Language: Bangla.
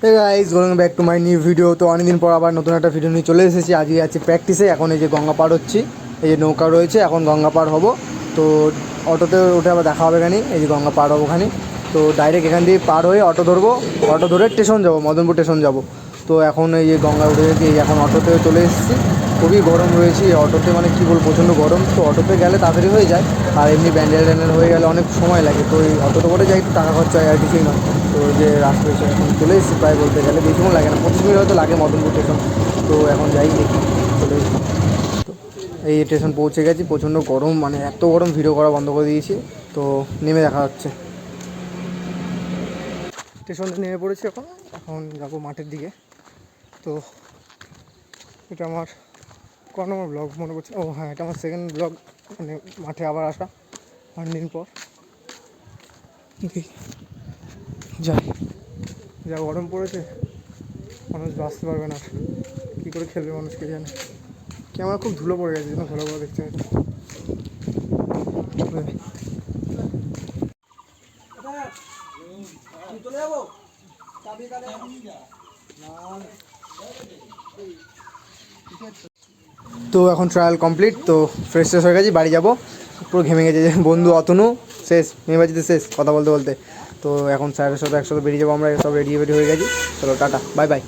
Hey guys, welcome back to my new video. তো অনেকদিন পর আবার নতুন একটা ভিডিও নিয়ে চলে এসেছি। আজকে আছে প্র্যাকটিসে। এখন এই যে গঙ্গা পার হচ্ছি, এই যে নৌকা রয়েছে, এখন গঙ্গা পার হব। তো অটোতে উঠে আবার দেখা হবে এখানে, এই যে গঙ্গা পার হবো ওখানে। তো ডাইরেক্ট এখান দিয়ে পার হয়ে অটো ধরবো, অটো ধরে স্টেশন যাবো, মদনপুর স্টেশন যাব। তো এখন এই যে গঙ্গা উঠে গেছি, এই এখন অটোতে চলে এসেছি। খুবই গরম রয়েছে অটোতে, মানে কী বলবো, প্রচণ্ড গরম। তো অটোতে গেলে তাড়াতাড়ি হয়ে যায়, আর এমনি ব্যান্ডেল ট্যান্ডেল হয়ে গেলে অনেক সময় লাগে। তো এই অটোতে করে যাই, একটু টাকা খরচা হয় আর কিছুই নয়। তো ওই যে রাস্তা এসে এখন চলে এসেছি, প্রায় বলতে গেলে বেশিক্ষণ লাগে না, 25 মিনিট হয়তো লাগে মদনপুর স্টেশন। তো এখন যাই দেখি, চলে এসেছি। তো এই স্টেশন পৌঁছে গেছি। প্রচণ্ড গরম, মানে এত গরম ভিডিও করা বন্ধ করে দিয়েছি। তো নেমে দেখা হচ্ছে, স্টেশনে নেমে পড়েছি। এখন এখন যাবো মাঠের দিকে। তো এটা আমার ক নম্বর ব্লগ মনে করছে? ও হ্যাঁ, এটা আমার সেকেন্ড ব্লগ, মানে মাঠে আবার আসা অনেকদিন পর। যাই, যা গরম পড়েছে, মানুষ বাঁচতে পারবে না। কী করে খেলবে মানুষ কে জানে। ক্যামেরা খুব ধুলো পড়ে গেছে, যেন ভালো ভালো দেখতে পাচ্ছি। তো এখন ট্রায়াল কমপ্লিট। তো ফ্রেশ ফ্রেশ হয়ে গেছি, বাড়ি যাবো। পুরো ঘেমে গেছে। যে বন্ধু অতনু শেষ, মেয়েবাজিতে শেষ কথা বলতে বলতে। তো এখন স্যারের সাথে একসাথে বেরিয়ে যাবো আমরা, সব রেডি হয়ে গেছি। চলো টাটা, বাই বাই।